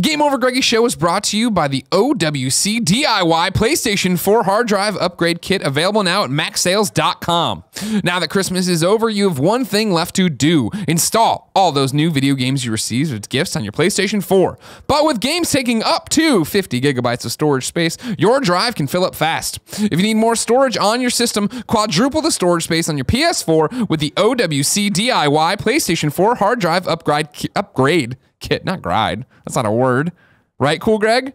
The Game Over Greggy Show is brought to you by the OWC DIY PlayStation 4 hard drive upgrade kit, available now at MacSales.com. Now that Christmas is over, you have one thing left to do. Install all those new video games you received as gifts on your PlayStation 4. But with games taking up to 50 gigabytes of storage space, your drive can fill up fast. If you need more storage on your system, quadruple the storage space on your PS4 with the OWC DIY PlayStation 4 hard drive upgrade kit. Not gride. That's not a word. Right, Cool Greg?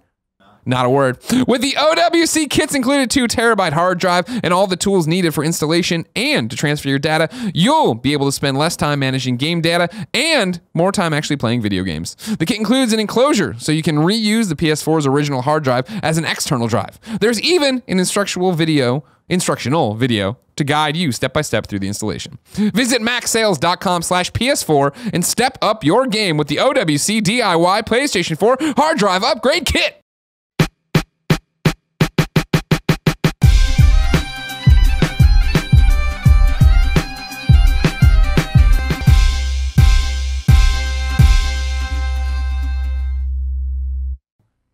Not a word. With the OWC kits included, 2 terabyte hard drive and all the tools needed for installation and to transfer your data, you'll be able to spend less time managing game data and more time actually playing video games. The kit includes an enclosure so you can reuse the PS4's original hard drive as an external drive. There's even an instructional video to guide you step by step through the installation. Visit MacSales.com/PS4 and step up your game with the OWC DIY PlayStation 4 hard drive upgrade kit.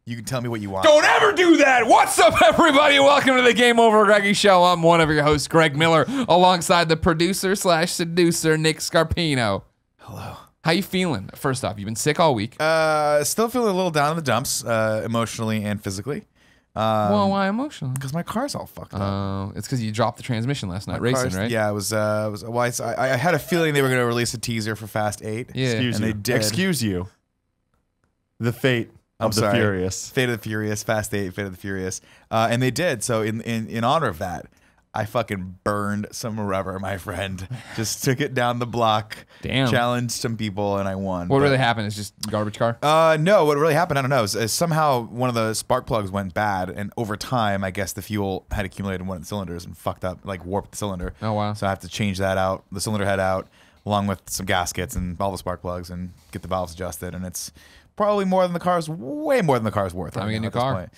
You can tell me what you want. Don't ever do that! What's up, everybody? Welcome to the Game Over Greggy Show. I'm one of your hosts, Greg Miller, alongside the producer/seducer, Nick Scarpino. Hello. How you feeling? First off, you've been sick all week. Still feeling a little down in the dumps, emotionally and physically. Well, why emotional? Because my car's all fucked up. Oh, it's because you dropped the transmission last night racing, right? Yeah, it was I had a feeling they were going to release a teaser for Fast 8. Yeah. They did. Excuse you. The fate of the Furious. Fate of the Furious, Fast 8, Fate of the Furious. And they did. So in honor of that, I fucking burned some rubber, my friend. Just took it down the block. Damn. Challenged some people, and I won. What really happened? Is just garbage car? No, what really happened, I don't know. Is somehow one of the spark plugs went bad, and over time, I guess the fuel had accumulated in one of the cylinders and fucked up, like warped the cylinder. Oh, wow. So I have to change that out, the cylinder head out, along with some gaskets and all the spark plugs, and get the valves adjusted, and it's probably more than the car's, way more than the car's worth. Time to get a new car.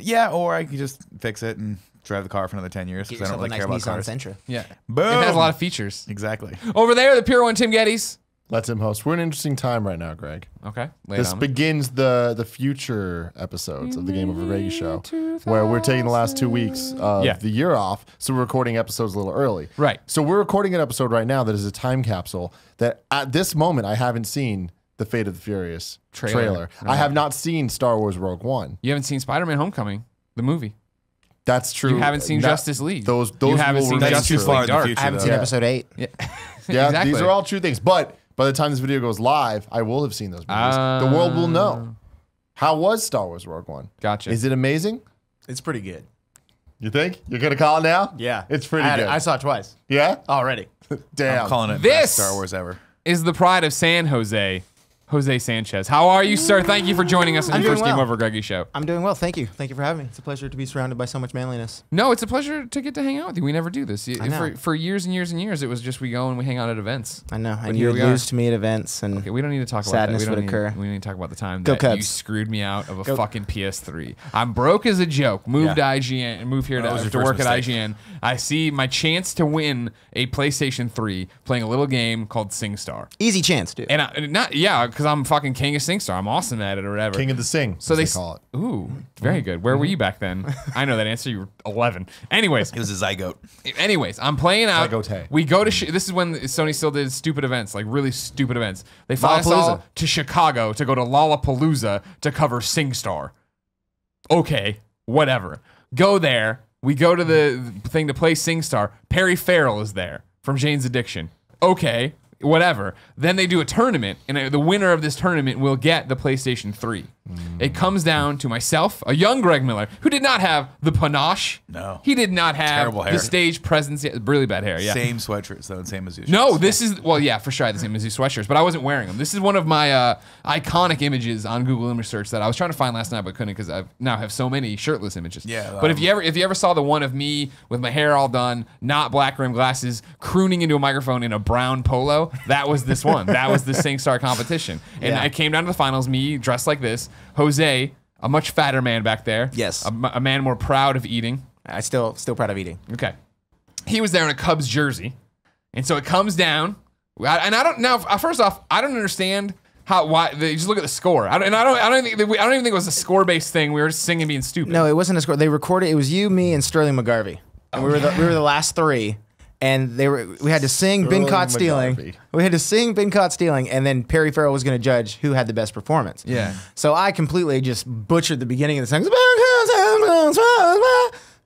Yeah, or I could just fix it and drive the car for another 10 years because I don't really care about cars. Sentra. Yeah. Boom. It has a lot of features. Exactly. Over there, the Pure One, Tim Gettys. Let him host. We're in an interesting time right now, Greg. Okay. This begins the future episodes of the Game Over Greggy Show, where we're taking the last 2 weeks of the year off, so we're recording episodes a little early. Right. So we're recording an episode right now that is a time capsule that at this moment I haven't seen the Fate of the Furious trailer. I have not seen Star Wars Rogue One. You haven't seen Spider-Man Homecoming, the movie. That's true. You haven't seen Justice League. Those you haven't seen Justice League Dark. Future, I haven't seen episode 8. Yeah. Yeah, Exactly. these are all true things. But by the time this video goes live, I will have seen those movies. The world will know. How was Star Wars Rogue One? Gotcha. Is it amazing? It's pretty good. You think? You're going to call it now? Yeah. It's pretty good. I saw it twice Yeah? already. Damn. I'm calling it This best Star Wars ever. Is the pride of San Jose, Jose Sanchez. How are you, sir? Thank you for joining us on I'm the first doing Game well. Over Greggy Show. I'm doing well. Thank you. Thank you for having me. It's a pleasure to be surrounded by so much manliness. No, it's a pleasure to get to hang out with you. We never do this. I know. For years and years and years, it was just we go and we hang out at events. I know. But And here you we would are. lose to me at events. And Okay, we don't need to talk about sadness that. We would occur. We don't need to talk about the time Go that you Cubs. screwed me out of a Go. fucking PS3. I'm broke as a joke. Moved to IGN and moved here That was to your work first at mistake. IGN. I see my chance to win a PlayStation 3 playing a little game called SingStar. easy chance, dude. And because I'm fucking king of SingStar. I'm awesome at it or whatever. King of the Sing, So as they they call it. Ooh, very good. Where were you back then? I know that answer. You were 11. Anyways, It was a zygote. I'm playing out. Zygote. We go to this is when Sony still did stupid events, like really stupid events. They fly us all Lollapalooza. to Chicago to go to Lollapalooza to cover SingStar. Okay, whatever. Go there. We go to the thing to play SingStar. Perry Farrell is there from Jane's Addiction. Okay, whatever. Then they do a tournament, and the winner of this tournament will get the PlayStation 3. It comes down to myself, a young Greg Miller, who did not have the panache. No. He did not have Terrible hair. the stage presence. Yeah, really bad hair, yeah. Same sweatshirts, though, and same as you. No, this is, well, yeah, for sure I had the same Mizzou sweatshirts, but I wasn't wearing them. This is one of my iconic images on Google Image Search that I was trying to find last night, but couldn't because I now have so many shirtless images. Yeah, But if you ever saw the one of me with my hair all done, not black rimmed glasses, crooning into a microphone in a brown polo, that was this one. That was the SingStar competition. And Yeah. I came down to the finals, me dressed like this, Jose, a much fatter man back there. Yes. A man more proud of eating. I still proud of eating. Okay. He was there in a Cubs jersey. And so it comes down. And I don't, now, first off, I don't understand Why? They just look at the score. I don't even think it was a score-based thing. We were just singing, being stupid. No, it wasn't a score. They recorded. It was you, me, and Sterling McGarvey. And we were the last three. And we had to sing "Been Caught Stealing." We had to sing "Been Caught Stealing," and then Perry Farrell was going to judge who had the best performance. Yeah. So I completely just butchered the beginning of the song.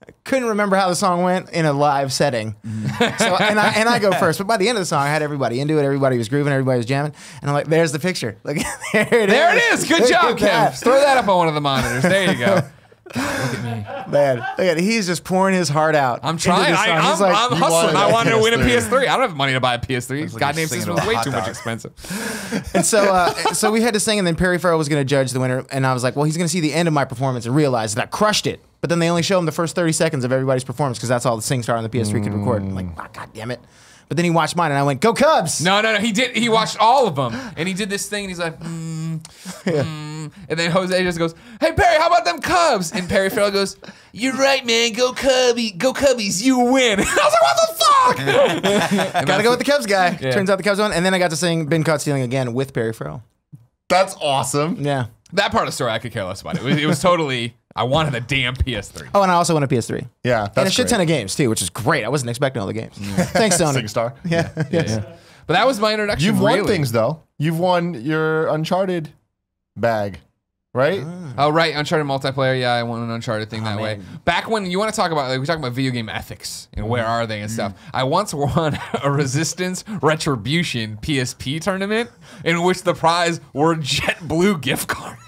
I couldn't remember how the song went in a live setting. So and I go first, but by the end of the song, I had everybody into it. Everybody was grooving. Everybody was jamming. And I'm like, "There's the picture. Like, there it is. Good job, Kev. Throw that up on one of the monitors. There you go." God, look at me. Man, look at he's just pouring his heart out. I'm trying. I'm hustling. I want to win a PS3. I don't have money to buy a PS3. Goddamn system is way too much expensive. And so we had to sing, and then Perry Farrell was going to judge the winner, and I was like, well, he's going to see the end of my performance and realize that I crushed it. But then they only show him the first 30 seconds of everybody's performance because that's all the SingStar on the PS3 could record. I'm like, oh, God damn it. But then he watched mine, and I went, "Go Cubs!" No. He did. He watched all of them, and he did this thing, and he's like, and then Jose just goes, "Hey Perry, how about them Cubs?" And Perry Farrell goes, "You're right, man. Go Cubbies, you win." And I was like, "What the fuck?" Gotta go with the Cubs guy. Yeah. Turns out the Cubs won, and then I got to sing "Been Caught Stealing" again with Perry Farrell. That's awesome. Yeah. That part of the story I could care less about. It was totally. I wanted a damn PS3. Oh, and I also won a PS3. Yeah, that's and a shit ton of games too, which is great. I wasn't expecting all the games. Thanks, Sony. SingStar. Yeah. But that was my introduction. You've won things though. You've won your Uncharted bag, right? Oh, right, Uncharted multiplayer. Yeah, I won an Uncharted thing that way. Back when you want to talk about, like, we talk about video game ethics and where are they and stuff. I once won a Resistance Retribution PSP tournament in which the prize were JetBlue gift cards.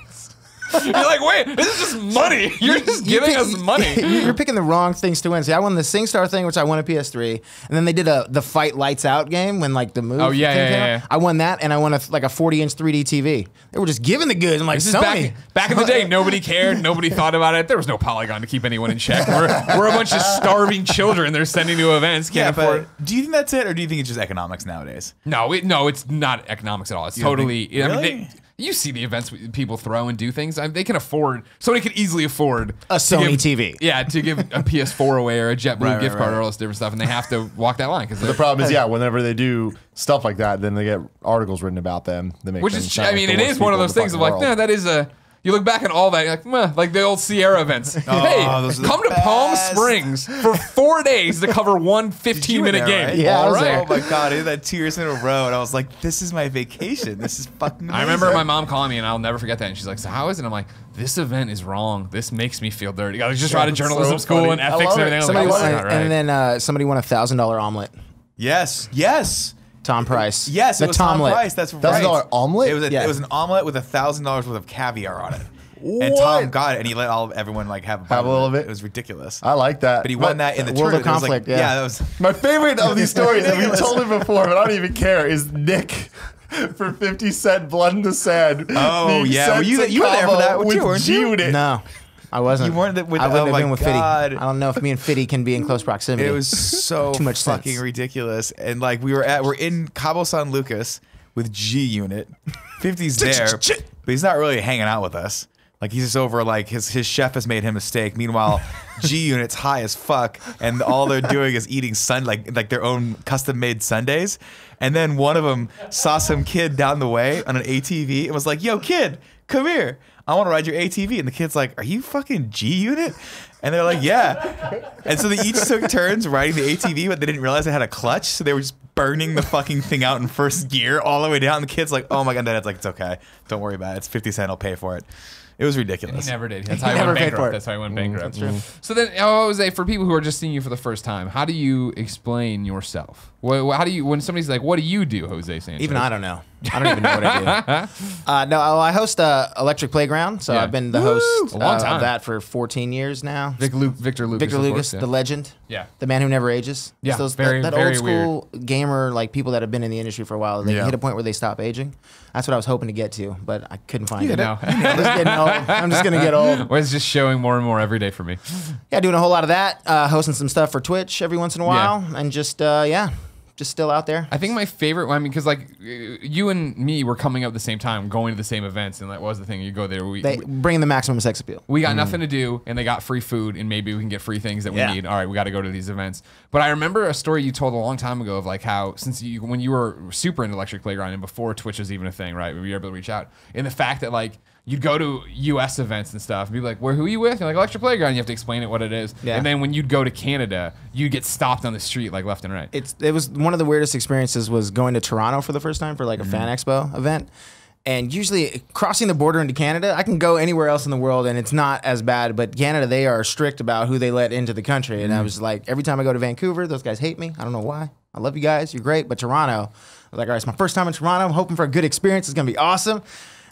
You're like, wait, this is just money. You're just giving us money. You're picking the wrong things to win. See, I won the SingStar thing, which I won a PS3, and then they did the Fight Lights Out game when like the movie. Oh yeah, yeah. I won that, and I won a 40-inch 3D TV. They were just giving the goods. I'm like, this Sony. is back in the day. Nobody cared. Nobody thought about it. There was no Polygon to keep anyone in check. We're a bunch of starving children they're sending to events. Can't afford. Do you think that's it, or do you think it's just economics nowadays? No, it's not economics at all. It's totally. Really? I mean, you see the events people throw and do things. I mean, they can afford. Somebody could easily afford a Sony TV. Yeah, to give a PS4 away or a JetBlue gift card or all this different stuff, and they have to walk that line. Because the problem is, whenever they do stuff like that, then they get articles written about them. That make which them is, sound I mean, like it is one of those things of like, world. no, that is a. You look back at all that, you're like, meh, like the old Sierra events. Hey, come to Palm Springs for 4 days to cover one 15-minute game. Right? Yeah, all right. Oh my God, I did that 2 years in a row, and I was like, this is my vacation. This is fucking amazing. I remember my mom calling me, and I'll never forget that. And she's like, so how is it? I'm like, this event is wrong. This makes me feel dirty. I was just out of journalism school and ethics and everything. Somebody like, won, not right. and then somebody won a $1,000 omelet. Yes. Tom Price. Yes, it was Tom Price. That's right. $1,000 omelet? It was an omelet with $1,000 worth of caviar on it. And Tom got it, and he let everyone like have a little bit. It was ridiculous. I like that. But he won that in the World of tournament. Conflict. Like, that was my favorite of these stories. And we told it before, but I don't even care. Is Nick for 50 Cent Blood in the Sand? Oh yeah, well, you were there for that too, weren't you? No. I wasn't. You weren't with. I wouldn't have been with God. Fitty. I don't know if me and Fitty can be in close proximity. It was so Too much fucking sense. ridiculous. And like we're in Cabo San Lucas with G Unit. 50's there, but he's not really hanging out with us. Like he's just over, like his chef has made him a steak. Meanwhile, G Unit's high as fuck, and all they're doing is eating like their own custom made sundaes. And then one of them saw some kid down the way on an ATV and was like, "Yo, kid, come here. I want to ride your ATV." And the kid's like, "Are you fucking G Unit?" And they're like, "Yeah." And so they each took turns riding the ATV, but they didn't realize it had a clutch, so they were just burning the fucking thing out in first gear all the way down. And the kid's like, "Oh my God," and then it's like, "It's okay. Don't worry about it. It's 50 Cent. I'll pay for it." It was ridiculous. He never did. That's how he went bankrupt. That's how he went bankrupt. That's true. So then, Jose, for people who are just seeing you for the first time, how do you explain yourself? How do you, when somebody's like, "What do you do, Jose Sanchez?" Even I don't know. I don't even know what I do. No, I host Electric Playground, so I've been the host a long time. of that for 14 years now. Victor Lucas. Victor Lucas, course, yeah. the legend. Yeah. The man who never ages. Yeah, It's those, very, that very old school gamer, like people that have been in the industry for a while, they hit a point where they stop aging. That's what I was hoping to get to, but I couldn't find it. No. I'm just getting old. I'm just going to get old. Well, it's just showing more and more every day for me. Yeah, doing a whole lot of that, hosting some stuff for Twitch every once in a while, and just, just still out there. I think my favorite one, because like you and me were coming up at the same time, going to the same events, and that was the thing. You go there, They bring the maximum sex appeal. we got nothing to do, and they got free food, and maybe we can get free things that we Yeah. need. All right, we got to go to these events. But I remember a story you told a long time ago of like how when you were super into Electric Playground and before Twitch was even a thing, right? We were able to reach out, and the fact that like you'd go to U.S. events and stuff, and be like, who are you with? You're like, Electric Playground. You have to explain it what it is. Yeah. And then when you'd go to Canada, you'd get stopped on the street like left and right. It was one of the weirdest experiences was going to Toronto for the first time for like a fan expo event. And usually crossing the border into Canada, I can go anywhere else in the world and it's not as bad. But Canada, they are strict about who they let into the country. And I was like, every time I go to Vancouver, those guys hate me. I don't know why. I love you guys. You're great. But Toronto, I was like, all right, it's my first time in Toronto. I'm hoping for a good experience. It's going to be awesome.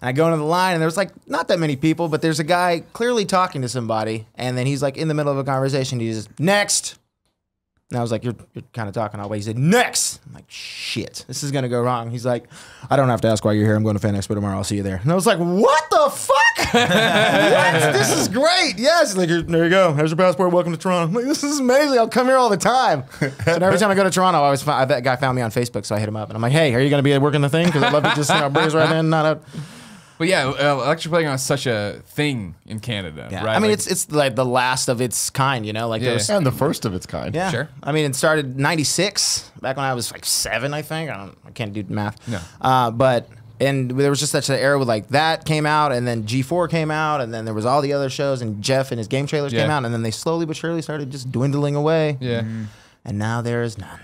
And I go into the line, and there's like not that many people, but there's a guy clearly talking to somebody, and then he's like in the middle of a conversation. He's just, next. And I was like, you're kind of talking all the way. He said, next. I'm like, shit, this is going to go wrong. He's like, I don't have to ask why you're here. I'm going to Fan Expo tomorrow. I'll see you there. And I was like, what the fuck? What? This is great. Yes. He's like, there you go. Here's your passport. Welcome to Toronto. I'm like, this is amazing. I'll come here all the time. So every time I go to Toronto, that guy found me on Facebook, so I hit him up. And I'm like, hey, are you going to be working the thing? Because I'd love to just breeze right in, not out. But yeah, Electric Playground is such a thing in Canada, Yeah. right? I mean, Like, it's like the last of its kind, you know? Like, Yeah. there was, And the first of its kind. yeah. Sure. I mean, it started 96, back when I was like 7, I think. I can't do math. No. And there was just such an era with like that came out, and then G4 came out, and then there was all the other shows, and Jeff and his game trailers came Yeah. out, and then they slowly but surely started just dwindling away. yeah. And now there is none.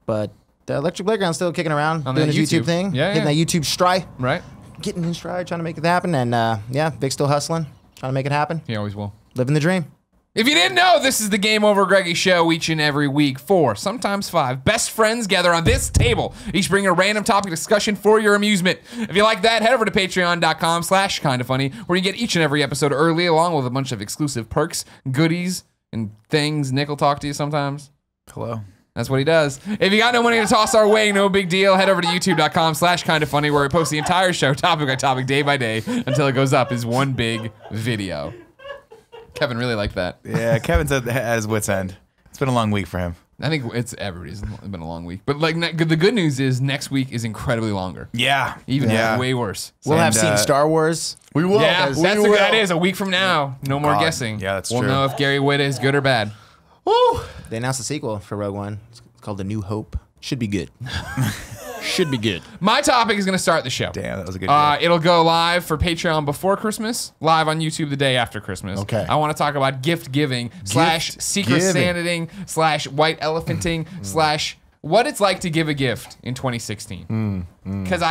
But the Electric Playground's still kicking around, On doing that his YouTube YouTube. thing, Yeah, getting yeah. that YouTube stride, Right? getting in stride, trying to make it happen. And yeah, Vic's still hustling, trying to make it happen, He always will. living the dream. If you didn't know, this is the Game Over Greggy show each and every week. 4, sometimes 5 best friends gather on this table, each bring a random topic discussion for your amusement. If you like that, head over to patreon.com/kindafunny, where you get each and every episode early, along with a bunch of exclusive perks, goodies, and things. Nick will talk to you sometimes. Hello. That's what he does. If you got no money to toss our way, no big deal. Head over to youtube.com/kindafunny, where we post the entire show, topic by topic, day by day, until it goes up as one big video. Kevin really liked that. Yeah, Kevin's at his wit's end. It's been a long week for him. I think everybody's been a long week. But like the good news is next week is incredibly longer. Yeah. Even yeah. way worse. We'll have And, seen Star Wars. We will. Yeah, We that's a will. good idea. Is a week from now. No more God. guessing. Yeah, that's we'll true. know if Gary Whitta is good or bad. Woo! They announced a sequel for Rogue One. It's called The New Hope. Should be good. Should be good. My topic is going to start the show. Damn, that was a good joke. It'll go live for Patreon before Christmas, live on YouTube the day after Christmas. Okay. I want to talk about gift giving / secret giving. Santing / white elephanting / what it's like to give a gift in 2016. Because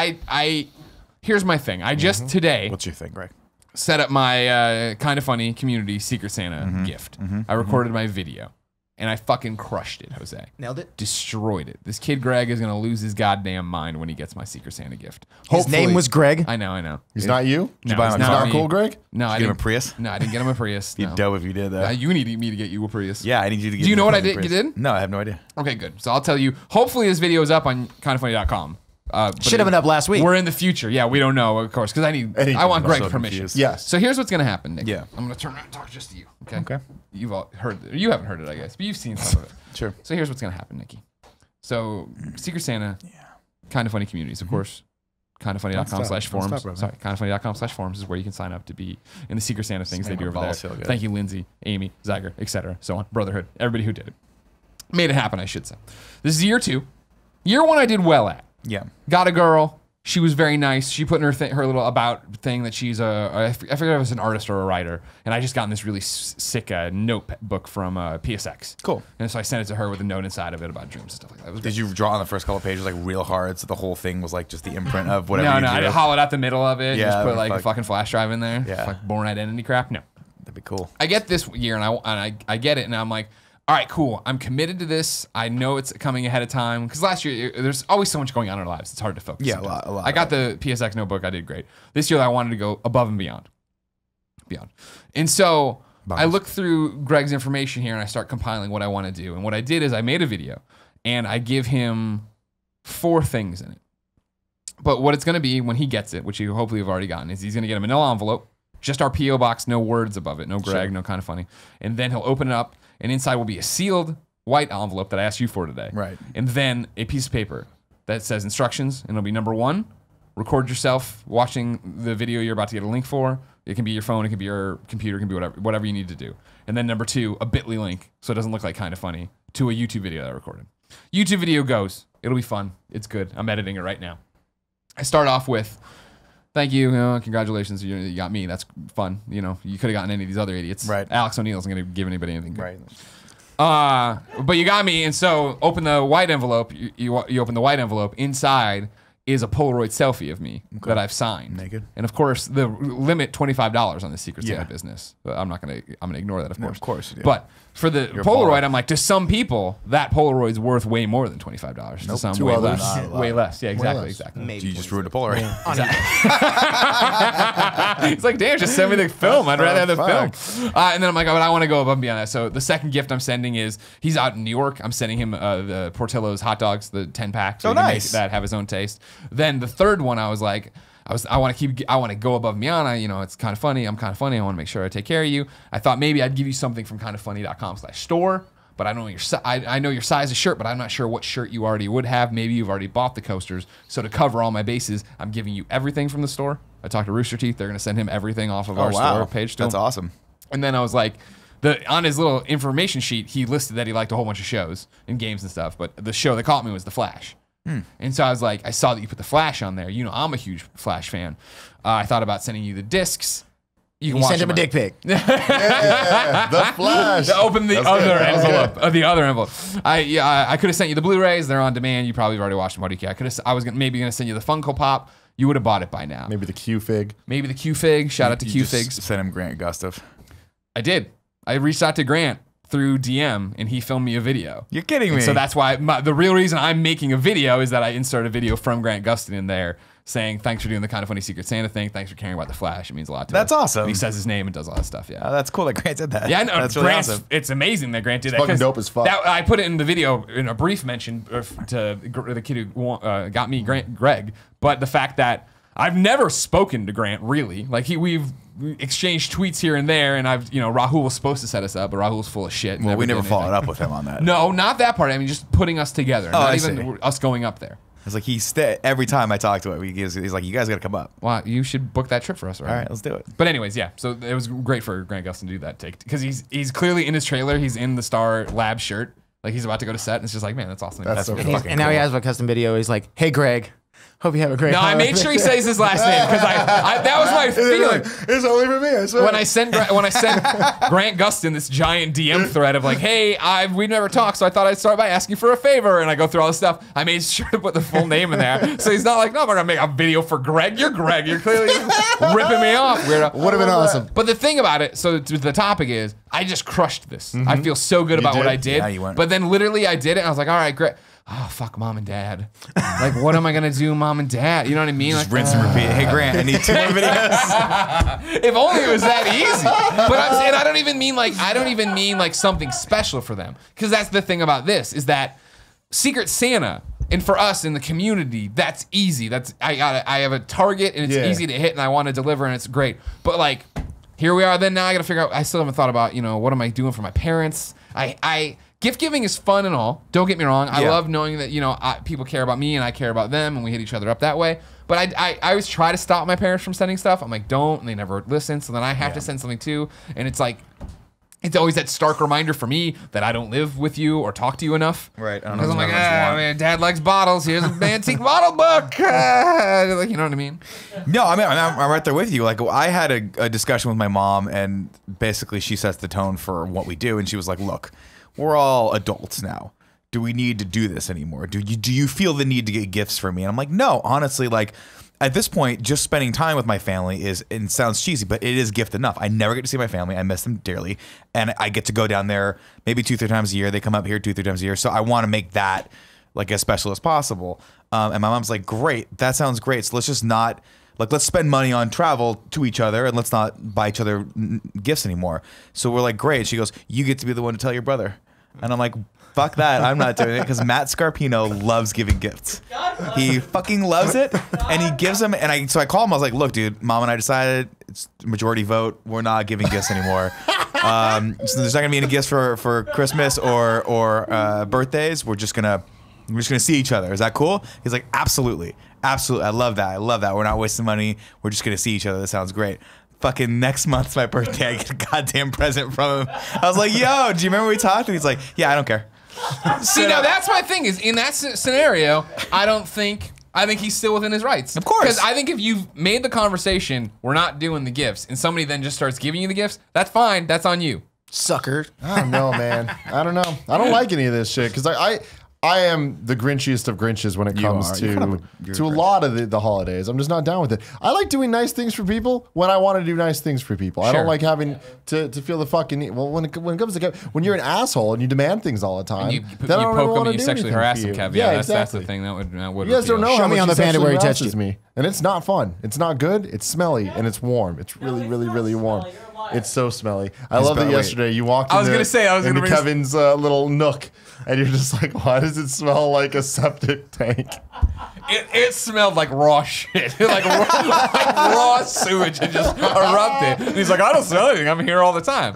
here's my thing. I just today What's your thing, Greg? set up my kind of funny community Secret Santa gift. I recorded my video. And I fucking crushed it, Jose. Nailed it. Destroyed it. This kid Greg is gonna lose his goddamn mind when he gets my Secret Santa gift. His name was Greg. I know. He's not you? No, buy he's him a not car? me. Cool, Greg? No, I Give him a didn't. Prius? No, I didn't get him a Prius. You'd No. dope if you did that. You need me to get you a Prius. Yeah, I need you to get Do you know what I a did? Prius. You did? No, I have no idea. Okay, good. So I'll tell you. Hopefully this video is up on kindoffunny.com. Should have been up last week. We're in the future. Yeah, we don't know, of course, because I want I'm Greg's so permission. confused. Yes. So here's what's gonna happen, Nick. Yeah. I'm gonna turn around and talk just to you. Okay. Okay. You've all heard. You haven't heard it, I guess, but you've seen some of it. Sure. So here's what's gonna happen, Nikki. So Secret Santa, kind of funny communities, of course. Kindoffunny.com/forums. Don't stop, Sorry, kindoffunny.com/forums is where you can sign up to be in the Secret Santa things they make do my over there. balls feel good. Thank you, Lindsay, Amy, Zyger, etc. So on, Brotherhood, everybody who did it, made it happen. I should say. This is year 2. Year 1, I did well at. Yeah. Got a girl. She was very nice. She put in her her little about thing that she's I forget if it was an artist or a writer. And I just gotten this really sick notebook from PSX. Cool. And so I sent it to her with a note inside of it about dreams and stuff like that. It was Did you draw on the first couple of pages like real hard so the whole thing was like just the imprint of whatever No, you I drew? just hollowed out the middle of it. Yeah, Just put like a fuck. fucking flash drive in there. Yeah. Like Born Identity crap. No. That'd be cool. I get this year and I get it and I'm like, all right, cool. I'm committed to this. I know it's coming ahead of time because last year there's always so much going on in our lives. It's hard to focus. Yeah, sometimes. a lot. I got the PSX notebook. I did great. This year I wanted to go above and beyond. And so I look through Greg's information here and I start compiling what I want to do. And what I did is I made a video and I give him 4 things in it. But what it's going to be when he gets it, which you hopefully have already gotten, is he's going to get a manila envelope, just our P.O. box, no words above it, no Greg, no kind of funny. And then he'll open it up, and inside will be a sealed white envelope that I asked you for today. Right. And then a piece of paper that says instructions, and it'll be number 1, record yourself watching the video you're about to get a link for. It can be your phone, it can be your computer, it can be whatever you need to do. And then number 2, a bit.ly link, so it doesn't look like Kind of Funny, to a YouTube video that I recorded. YouTube video goes. It'll be fun. It's good. I'm editing it right now. I start off with, thank you, congratulations, you got me. That's fun. You could have gotten any of these other idiots. Right. Alex O'Neill isn't going to give anybody anything good. Right. But you got me, and so open the white envelope. You open the white envelope. Inside is a Polaroid selfie of me that I've signed. Naked. And of course, the limit $25 on the Secret Santa Yeah. business. But I'm gonna ignore that, of course. Of course you do. But for the You're Polaroid, Polaroid. I'm like, to some people, that Polaroid's worth way more than $25. To some, to way others, less. not a lot. Way less. Yeah, exactly, less. exactly. Maybe You just ruined a Polaroid. It's like, damn, just send me the film. I'd rather have the fuck. film. And then I'm like, oh, but I want to go above and beyond that. So the second gift I'm sending is, he's out in New York. I'm sending him the Portillo's hot dogs, the 10-pack. So Oh, he can make nice. that have his own taste. Then the third one, I was like, I want to go above and beyond. It's Kind of Funny. I'm Kind of Funny. I want to make sure I take care of you. I thought maybe I'd give you something from kindoffunny.com/store. But I know I know your size of shirt, but I'm not sure what shirt you already would have. Maybe you've already bought the coasters. So to cover all my bases, I'm giving you everything from the store. I talked to Rooster Teeth. They're going to send him everything off of our store page. That's awesome. And then I was like, on his little information sheet, he listed that he liked a whole bunch of shows and games and stuff. But the show that caught me was The Flash. And so I was like, I saw that you put The Flash on there. I'm a huge Flash fan. I thought about sending you the discs. You can watch sent him a them. dick pic. Yeah, the Flash. Open the That's other good. That's envelope. The other envelope. I could have sent you the Blu-rays. They're on demand. You probably have already watched them. What do you care? I was maybe gonna send you the Funko Pop. You would have bought it by now. Maybe the Q-Fig. Maybe the Q-Fig. Shout out to You just Q-Figs. Send him Grant Gustave. I did. I reached out to Grant through DM, and he filmed me a video. You're kidding me. And so that's why the real reason I'm making a video is that I insert a video from Grant Gustin in there saying, thanks for doing the Kind of Funny Secret Santa thing. Thanks for caring about the Flash. It means a lot to That's us. awesome. And he says his name and does all that stuff. Yeah. Oh, that's cool that Grant did that. Yeah, I know. That's really Grant's, awesome. It's amazing that Grant did that. fucking 'cause dope as fuck. I put it in the video in a brief mention to the kid who got me, Greg. But the fact that I've never spoken to Grant really, like we've exchanged tweets here and there, and Rahul was supposed to set us up, but Rahul's full of shit. Well, we never did followed anything. up with him on that. No, not that part. I mean, just putting us together. Oh, not I even see. us going up there. It's like every time I talk to him, he's like, you guys got to come up. Wow, you should book that trip for us, right? All right, let's do it. But anyways, yeah. So it was great for Grant Gustin to do that take because he's clearly in his trailer. He's in the Star Lab shirt, like he's about to go to set, and it's just like, man, that's awesome. That's so really fucking fucking And now he cool. has a custom video. He's like, hey, Greg, hope you have a great No, I holiday." made sure he says his last name because that was my feeling. It's only for me, I swear. When I sent Grant Gustin this giant DM thread of like, hey, we've never talked, so I thought I'd start by asking for a favor, and I go through all this stuff. I made sure to put the full name in there, so he's not like, no, I'm gonna make a video for Greg. You're Greg. You're clearly ripping me off, weirdo. Would have been awesome. But the thing about it, so the topic is, I just crushed this. I feel so good about what did? I did. Yeah, you went. But then literally I did it, and I was like, all right, great. Oh, fuck Mom and Dad. Like, what am I going to do, Mom and Dad? You know what I mean? Just Like, rinse and repeat. Hey, Grant, I need 2 more videos. if only it was that easy. But I'm saying I don't even mean like something special for them. Because that's the thing about this, is that Secret Santa, and for us in the community, that's easy. I have a target, and it's Yeah. easy to hit, and I want to deliver, and it's great. But like, here we are. Then now I got to figure out. I still haven't thought about what am I doing for my parents. Gift giving is fun and all. Don't get me wrong. I Yeah. love knowing that people care about me and I care about them, and we hit each other up that way. But I always try to stop my parents from sending stuff. I'm like, don't, and they never listen. So then I have to send something too, and it's like, it's always that stark reminder for me that I don't live with you or talk to you enough. Right. I don't know Because I'm like, how much you want. man, Dad likes bottles. Here's an antique bottle book. Like, you know what I mean? No, I mean, I'm right there with you. Like, I had a discussion with my mom, and basically she sets the tone for what we do. And she was like, look, we're all adults now. Do we need to do this anymore? Do you feel the need to get gifts for me? And I'm like, no, honestly, like, at this point, just spending time with my family it sounds cheesy, but it is gift enough. I never get to see my family. I miss them dearly. And I get to go down there maybe 2-3 times a year. They come up here 2-3 times a year. So I want to make that like as special as possible. And my mom's like, great, that sounds great. So let's just not, like, let's spend money on travel to each other and let's not buy each other gifts anymore. So we're like, great. She goes, you get to be the one to tell your brother. And I'm like, fuck that. I'm not doing it because Matt Scarpino loves giving gifts. He fucking loves it. And he gives them. And so I called him. I was like, look, dude, Mom and I decided it's majority vote. We're not giving gifts anymore. So there's not gonna be any gifts for Christmas or birthdays. We're just gonna see each other. Is that cool? He's like, absolutely. I love that. We're not wasting money. We're just gonna see each other. That sounds great. Fucking next month's my birthday. I get a goddamn present from him. I was like, yo, do you remember we talked? And he's like, yeah, I don't care. See, now that's my thing is in that scenario, I think he's still within his rights. Of course. Because I think if you've made the conversation, we're not doing the gifts, and somebody then just starts giving you the gifts, that's fine. That's on you. Sucker. I don't know, man. I don't know. I don't like any of this shit because I am the Grinchiest of Grinches when it comes to a lot of the holidays. I'm just not down with it. I like doing nice things for people when I want to do nice things for people. I don't like having to feel the fucking when it comes to when you're an asshole and you demand things all the time. You poke them, you sexually harass them, Kev. Yeah, that's the thing that would. You guys don't know Show how me much on the panda where he touches me, and it's not fun. It's not good. It's smelly and it's warm. It's really, really, really warm. It's so smelly. I love that yesterday you walked into Kevin's little nook, and you're just like, why does it smell like a septic tank? It smelled like raw shit, like raw sewage had just erupted. And he's like, I don't smell anything. I'm here all the time.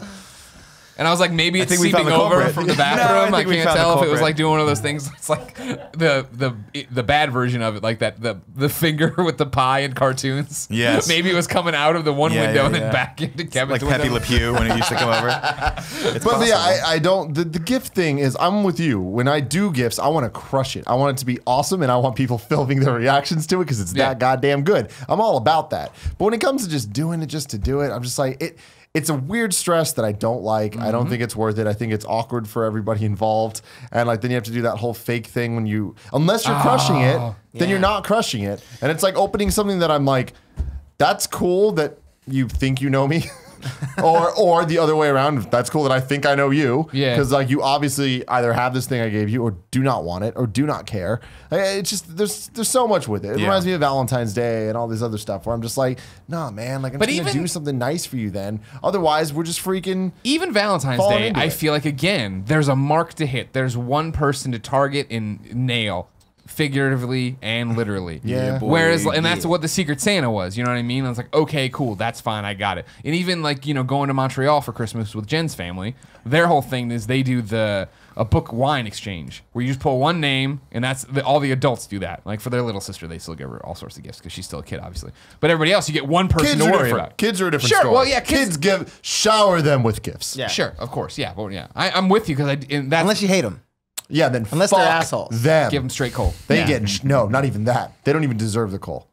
And I was like, maybe it's seeping over from the bathroom. I can't tell if it was like doing one of those things. It's like the bad version of it, like that the finger with the pie in cartoons. Yes. Maybe it was coming out of the one window and then back into Kevin's like window. Pepe Le Pew when it used to come over. But yeah, I don't. The gift thing is, I'm with you. When I do gifts, I want to crush it. I want it to be awesome, and I want people filming their reactions to it because it's that goddamn good. I'm all about that. But when it comes to just doing it just to do it, I'm just like it. It's a weird stress that I don't like. I don't think it's worth it. I think it's awkward for everybody involved. And like then you have to do that whole fake thing when unless you're crushing it, then you're not crushing it. And it's like opening something that I'm like, that's cool that you think you know me. or the other way around, that's cool that I think I know you. Yeah. Because like you obviously either have this thing I gave you or do not want it or do not care. Like, it's just there's so much with it. It reminds me of Valentine's Day and all this other stuff where I'm just like, nah, man, like I'm just gonna do something nice for you then. Otherwise, we're just freaking. Even Valentine's Day, I feel like again, there's a mark to hit. There's one person to target and nail. Figuratively and literally. Yeah. Whereas, and that's what the Secret Santa was. You know what I mean? I was like, okay, cool, that's fine, I got it. And even like going to Montreal for Christmas with Jen's family, their whole thing is they do a book wine exchange where you just pull one name, and that's all the adults do that. Like for their little sister, they still give her all sorts of gifts because she's still a kid, obviously. But everybody else, you get one person to worry about. Kids are a different story. Well, yeah, kids shower them with gifts. Yeah, sure, of course, yeah, but yeah, I'm with you because unless you hate them. Yeah, then unless they're assholes, them. Give them straight coal. They get not even that. They don't even deserve the coal.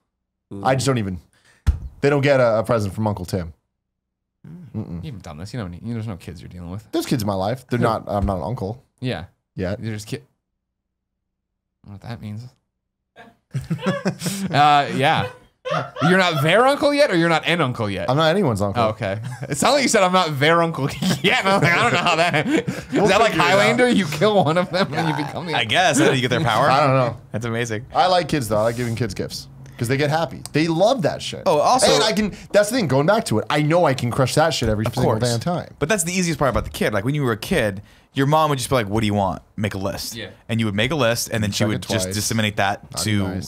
I just don't even. They don't get a present from Uncle Tim. You haven't done this. You know, there's no kids you're dealing with. There's kids in my life. They're not. I'm not an uncle. Yeah. Yeah. They're just kids. I don't know what that means. Yeah. You're not their uncle yet, or you're not an uncle yet? I'm not anyone's uncle. Oh, okay. It sounded like you said I'm not their uncle yet. And I was like, I don't know how that. Is that like Highlander? You kill one of them and you become the. I guess. How do you get their power? I don't know. That's amazing. I like kids though. I like giving kids gifts because they get happy. They love that shit. Oh, also, and I can. That's the thing. Going back to it, I know I can crush that shit every single damn time. But that's the easiest part about the kid. Like when you were a kid, your mom would just be like, "What do you want? Make a list." Yeah. And you would make a list, and then she would just disseminate that to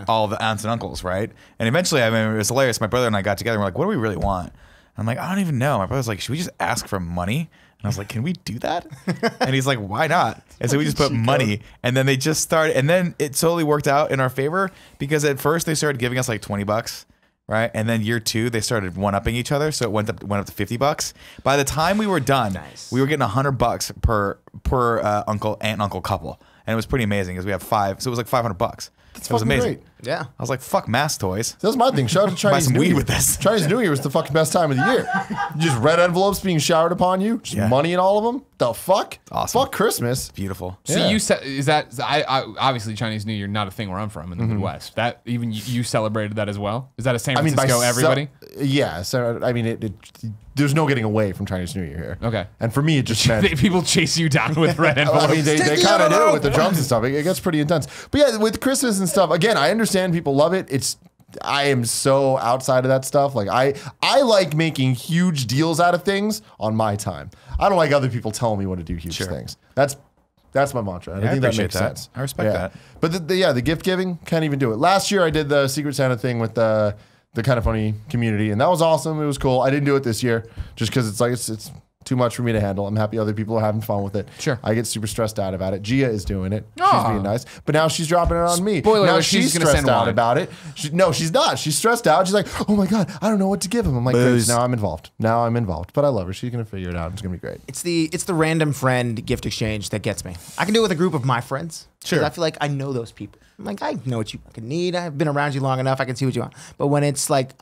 all the aunts and uncles, right? And eventually, I mean, it was hilarious. My brother and I got together, and we're like, "What do we really want?" And I'm like, "I don't even know." My brother's like, "Should we just ask for money?" And I was like, "Can we do that?" And he's like, "Why not?" And so we just put money, and then they just started, and then it totally worked out in our favor because at first they started giving us like $20. Right, and then year 2 they started one-upping each other, so it went up to $50. By the time we were done, we were getting $100 per aunt and uncle couple, and it was pretty amazing because we have 5, so it was like $500. It was amazing. Great. Yeah, I was like, "Fuck mass toys." That's my thing. Shout out to Chinese New Year with this. Chinese New Year was the fucking best time of the year. Just red envelopes being showered upon you, just money in all of them. The fuck? Awesome. Fuck Christmas. Beautiful. So you said I obviously Chinese New Year not a thing where I'm from in the Midwest. That even you celebrated that as well. Is that a San Francisco everybody? Yeah. So I mean, there's no getting away from Chinese New Year here. Okay. And for me, it just meant people chase you down with red envelopes. I mean, they kind of do with the drums and stuff. It gets pretty intense. But yeah, with Christmas and stuff, again, I understand people love it. I am so outside of that stuff. Like I like making huge deals out of things on my time. I don't like other people telling me what to do huge things. That's my mantra. And I think that makes sense. I respect that. But the gift giving, can't even do it. Last year I did the Secret Santa thing with the Kind of Funny community, and that was awesome. It was cool. I didn't do it this year just because it's like it's too much for me to handle. I'm happy other people are having fun with it. Sure. I get super stressed out about it. Gia is doing it. She's Aw. being nice. But now she's dropping it on me. Spoiler now alert, she's she's gonna stressed send out wine. about it. No, she's not. She's stressed out. She's like, oh my God, I don't know what to give him. I'm like, great. Now I'm involved. But I love her. She's going to figure it out. It's going to be great. It's the random friend gift exchange that gets me. I can do it with a group of my friends. Sure. I feel like I know those people. I'm like, I know what you fucking need. I've been around you long enough. I can see what you want. But when it's like,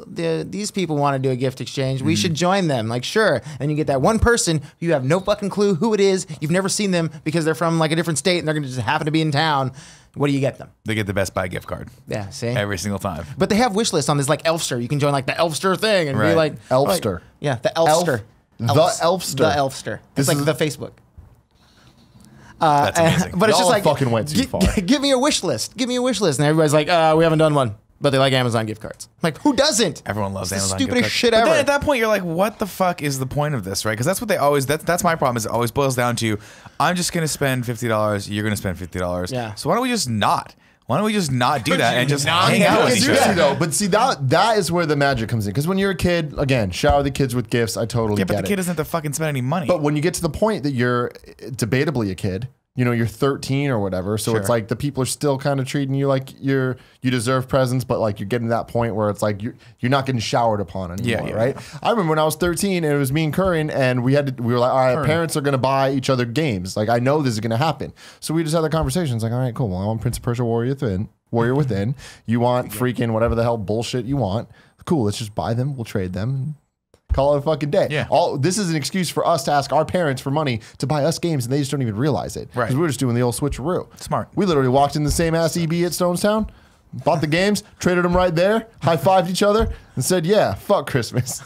these people want to do a gift exchange, we should join them. Like, sure. And you get that one person who you have no fucking clue who it is. You've never seen them because they're from like a different state and they're going to just happen to be in town. What do you get them? They get the Best Buy gift card Yeah, see? every single time. But they have wish lists on this like Elfster. You can join like the Elfster thing and be Right. like Elfster. like- yeah, the Elfster. The Elfs. Elfster. The Elfster. This It's like is- the Facebook. That's amazing. But it's Y'all just like fucking went too far. Give me a wish list. Give me a wish list. And everybody's like, we haven't done one. But they like Amazon gift cards. I'm like, who doesn't? Everyone loves It's Amazon. the gift stupidest cards. shit But ever. then at that point, you're like, what the fuck is the point of this, right? Because that's what they always. That's my problem. Is it always boils down to, I'm just gonna spend $50. You're gonna spend $50. Yeah. So why don't we just not? Why don't we just not do that and just not hang do out it? with each Seriously other? though, but see that is where the magic comes in. Because when you're a kid, again, shower the kids with gifts. I totally Yeah, get but the it. kid doesn't have to fucking spend any money. But when you get to the point that you're debatably a kid, you know, you're 13 or whatever, so it's Sure. like the people are still kind of treating you like you deserve presents, but like you're getting to that point where it's like you're not getting showered upon anymore, Yeah, right? I remember when I was 13 and it was me and Curran, and we were like, all right, parents are gonna buy each other games. Like I know this is gonna happen, so we just had the conversations. Like, all right, cool. Well, I want Prince of Persia Warrior Within. You want freaking whatever the hell bullshit you want. Cool. Let's just buy them. We'll trade them. Call it a fucking day. Yeah. This is an excuse for us to ask our parents for money to buy us games, and they just don't even realize it. Right. Because we're just doing the old switcheroo. Smart. We literally walked in the same ass EB at Stonestown, bought the games, traded them right there, high-fived each other, and said, yeah, fuck Christmas.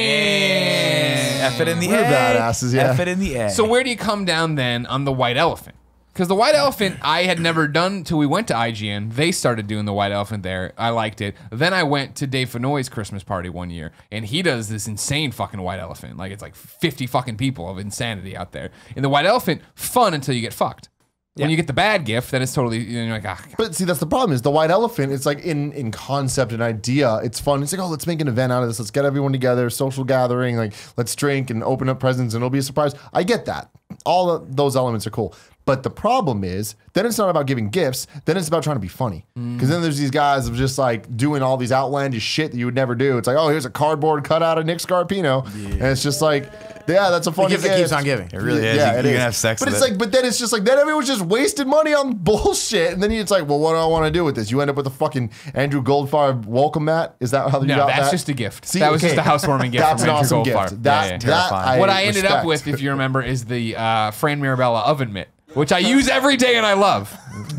Damn. F it in the We're A. badasses, yeah. F it in the A. So where do you come down then on the white elephant? Because the white elephant I had never done till we went to IGN. They started doing the white elephant there. I liked it. Then I went to Dave Fenoy's Christmas party one year, and he does this insane fucking white elephant. Like it's like 50 fucking people of insanity out there. And the white elephant, fun until you get fucked. When you get the bad gift, then it's totally, you're like, ah. But see, that's the problem is the white elephant, it's like in concept and idea, it's fun. It's like, oh, let's make an event out of this. Let's get everyone together, social gathering, like let's drink and open up presents and it'll be a surprise. I get that. All of those elements are cool. But the problem is, then it's not about giving gifts. Then it's about trying to be funny. Because then there's these guys of just like doing all these outlandish shit that you would never do. It's like, oh, here's a cardboard cutout of Nick Scarpino. And it's just like, yeah, that's a funny gift that keeps on giving. It really is. Yeah, you it can is. have sex but with it's it. like, but then it's just like, then everyone's just wasted money on bullshit. And then it's like, well, what do I want to do with this? You end up with a fucking Andrew Goldfarb welcome mat. Is that how you No, got that's that? just a gift. See, that was just okay. a housewarming gift That's from an Andrew awesome Goldfarb. gift. That Yeah. Terrifying. What I ended up respect. with, if you remember, is the Fran Mirabella oven mitt, which I use every day and I love.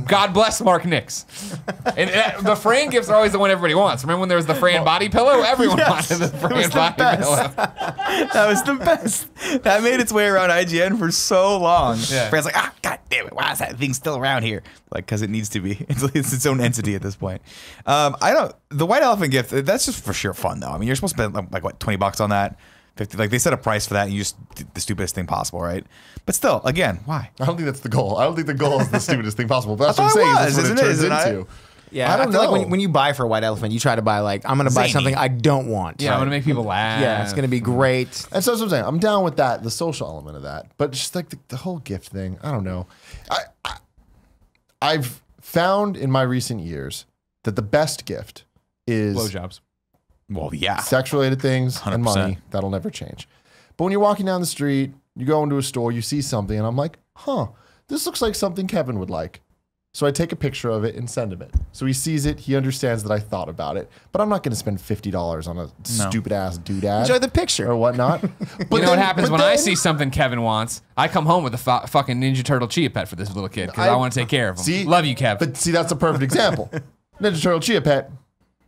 God bless Mark Nix. And the Fran gifts are always the one everybody wants. Remember when there was the Fran body pillow? Everyone wanted the Fran body pillow. That was the best. That made its way around IGN for so long. Yeah. Fran's like, god damn it, why is that thing still around here? Like, because it needs to be. It's its own entity at this point. The white elephant gift, that's just for sheer fun, though. I mean, you're supposed to spend, like what, $20 on that? 50, like, they set a price for that, and you just did the stupidest thing possible, right? But still, again, why? I don't think that's the goal. I don't think the goal is the stupidest thing possible. But that's what I'm thought it saying. was, That's what isn't it it? turns Isn't it? into. Yeah, I don't feel know. like when you buy for a white elephant, you try to buy like, I'm going to buy Zany. something I don't want. Yeah, I'm going to make people laugh. Yeah, it's going to be great. And so that's what I'm saying. I'm down with that, the social element of that. But just like the whole gift thing, I don't know. I've found in my recent years that the best gift is Blowjobs. Well, yeah. sex-related things 100%. and money. That'll never change. But when you're walking down the street, you go into a store, you see something, and I'm like, huh, this looks like something Kevin would like. So I take a picture of it and send him it. So he sees it, he understands that I thought about it. But I'm not going to spend $50 on a stupid-ass doodad. Enjoy the picture. Or whatnot. But You know what happens but when I then- see something Kevin wants? I come home with a fucking Ninja Turtle Chia Pet for this little kid because I want to take care of him. See, Love you, Kev. But see, that's a perfect example. Ninja Turtle Chia Pet.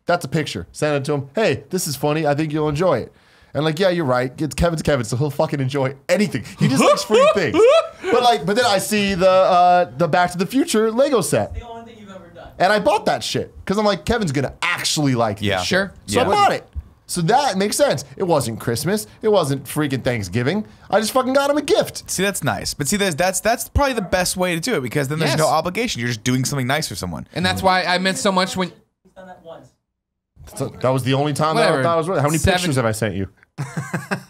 That's a picture. Send it to him. Hey, this is funny. I think you'll enjoy it. And like, yeah, you're right. It's Kevin's Kevin, so he'll fucking enjoy anything. He just likes free things. But then I see the Back to the Future Lego set. The only thing you've ever done. And I bought that shit because I'm like, Kevin's gonna actually like this Yeah. shit. Sure. So Yeah. I bought it. So that makes sense. It wasn't Christmas. It wasn't freaking Thanksgiving. I just fucking got him a gift. See, that's nice. But see, that's probably the best way to do it because then there's Yes. no obligation. You're just doing something nice for someone. And that's why I meant so much when... He's done that once. So that was the only time that I Whatever. thought it was right. How many 7 pictures have I sent you?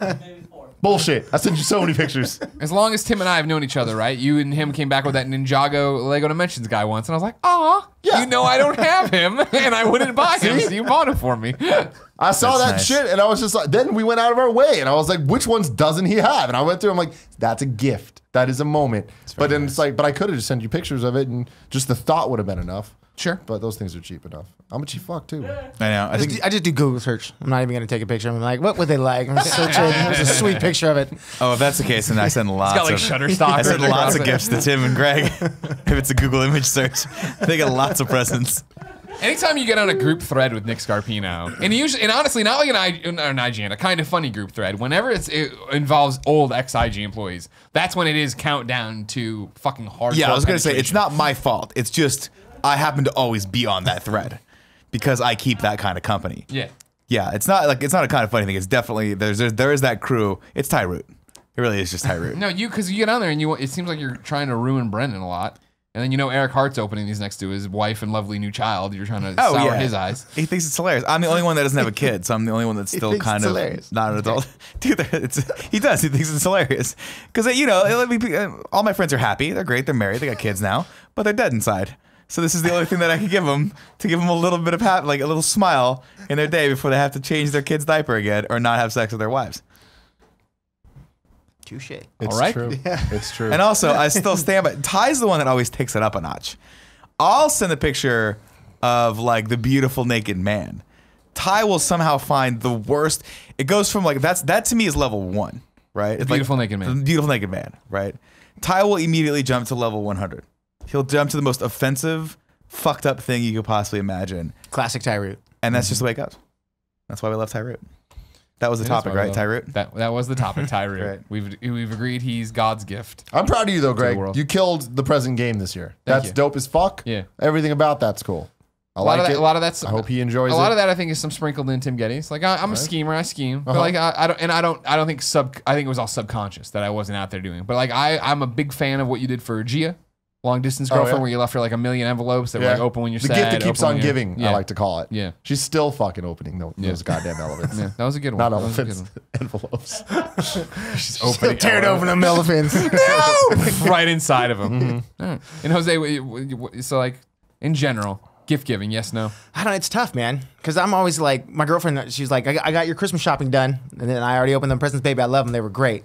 Maybe 4. Bullshit. I sent you so many pictures. As long as Tim and I have known each other, right? You and him came back with that Ninjago Lego Dimensions guy once, and I was like, "Aw, Yeah. you know I don't have him, and I wouldn't buy him, so you bought it for me." I saw That's that nice. shit and I was just like, then we went out of our way and I was like, which ones doesn't he have? And I went through, I'm like, that's a gift. That is a moment. But then it's like, but I could have just sent you pictures of it and just the thought would have been enough. Sure. But those things are cheap enough. I'm a cheap fuck too. I know. I think. I just do Google search. I'm not even gonna take a picture. I'm like, what would they like? I'm searching. There's a sweet picture of it. Oh, if that's the case, then I send lots. Got like of, Shutterstock. I send written lots across of it. gifts to Tim and Greg. If it's a Google image search, they get lots of presents. Anytime you get on a group thread with Nick Scarpino, and honestly, not like an IGN, a kind of funny group thread, whenever it involves old ex-IG employees, that's when it is countdown to fucking hardcore. Yeah, I was gonna say it's penetration. not my fault. It's just I happen to always be on that thread because I keep that kind of company. Yeah. Yeah, it's not a kind of funny thing. It's definitely there is that crew. It's Tyroot. It really is just Tyroot. No, because you get on there and it seems like you're trying to ruin Brendan a lot. And then Eric Hart's opening these next to his wife and lovely new child. You're trying to sour his eyes. He thinks it's hilarious. I'm the only one that doesn't have a kid, so I'm the only one that's still thinks kind it's of hilarious. not an adult. Dude, he does. He thinks it's hilarious because all my friends are happy. They're great. They're married. They got kids now, but they're dead inside. So this is the only thing that I can give them to give them a little bit of like a little smile in their day before they have to change their kid's diaper again or not have sex with their wives. Touche. It's All right. true. It's true. And also, I still stand by. Ty's the one that always takes it up a notch. I'll send a picture of like the beautiful naked man. Ty will somehow find the worst. It goes from like that to me is level 1, right? It's beautiful like, naked man. The beautiful naked man, right? Ty will immediately jump to level 100. He'll jump to the most offensive, fucked up thing you could possibly imagine, Classic Tyroot. and that's just the way it goes. That's why we love Tyroot. That was the It is topic, why we right, love- Tyroot? That was the topic, Tyroot. Right. We've agreed he's God's gift. I'm proud of you though, the Greg. world. You killed the present game this year. Thank That's you. dope as fuck. Yeah. Everything about that's cool. I A lot like of it. that. A lot of that's. I hope he enjoys A it. lot of that I think is some sprinkled in Tim Gettys. Like I'm a schemer, I scheme, but like I don't think I think it was all subconscious that I wasn't out there doing. But like I'm a big fan of what you did for Gia, long distance girlfriend, yeah? where you left her like 1 million envelopes that were like open when you're the sad. gift that keeps open on when you're- giving, Yeah. I like to call it. Yeah. She's still fucking opening those goddamn elephants. Yeah, that was a good one. Not That was a good elephants, envelopes. She's opening Tear it over them elephants. right inside of him. Mm-hmm. All right. And Jose, so like in general, gift giving, yes, no. I don't know, it's tough, man. Because I'm always like, my girlfriend, she's like, I got your Christmas shopping done. And then I already opened them presents, baby. I love them. They were great.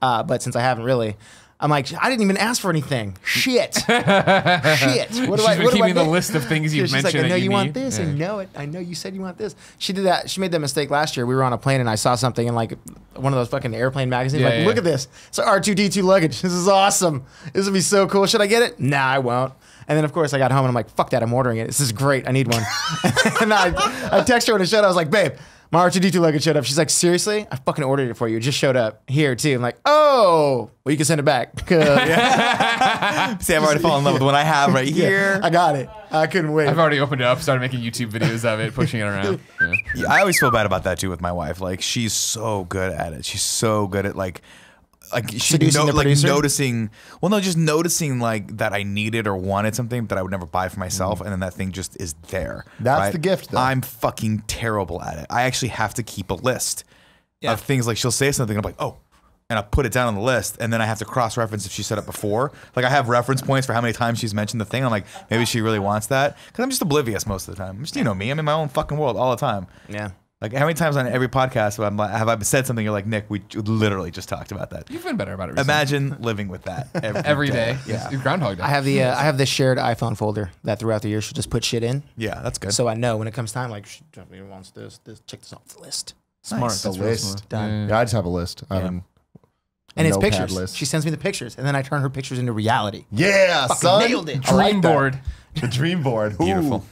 But since I haven't really, I'm like, I didn't even ask for anything. Shit. Shit. What do She's I been what do keeping I the do? list of things you've She's like, mentioned I know that you want need. this. Yeah. I know it. I know you said you want this. She did that. She made that mistake last year. We were on a plane and I saw something in like one of those fucking airplane magazines. Yeah, like, yeah. look at this. It's R2D2 luggage. This is awesome. This would be so cool. Should I get it? Nah, I won't. And then of course I got home and I'm like, fuck that. I'm ordering it. This is great. I need one. And I text her when it showed up. I was like, babe, my R2D2 luggage showed up. She's like, seriously? I fucking ordered it for you. It just showed up here too. I'm like, oh, well, you can send it back. See, I've already fallen in love with the one I have right here. I got it. I couldn't wait. I've already opened it up, started making YouTube videos of it, pushing it around. Yeah. Yeah, I always feel bad about that too with my wife. Like she's so good at it. She's so good at like she Seducing the producer? noticing. Well, no, just noticing like that I needed or wanted something that I would never buy for myself, and then that thing just is there. That's right? the gift, though. I'm fucking terrible at it. I actually have to keep a list of things. Like she'll say something, and I'm like, oh. And I put it down on the list, and then I have to cross-reference if she said it before. Like I have reference points for how many times she's mentioned the thing. I'm like, maybe she really wants that, because I'm just oblivious most of the time. Just, you know me, I'm in my own fucking world all the time. Yeah. Like how many times on every podcast have I said something? You're like, Nick, we literally just talked about that. You've been better about it recently. Imagine living with that Every day. Yeah, It's Groundhog Day. I have I have this shared iPhone folder that throughout the year she'll just put shit in. yeah, that's good. So I know when it comes time, like, she definitely wants this, check this off the list. Smart. Nice. That's The real list. smart. Done. Yeah, I just have a list. I haven't. And it's notepad pictures. list. She sends me the pictures, and then I turn her pictures into reality. Yeah, Fucking son. nailed it. I like Dream that. board. The dream board. Ooh. Beautiful.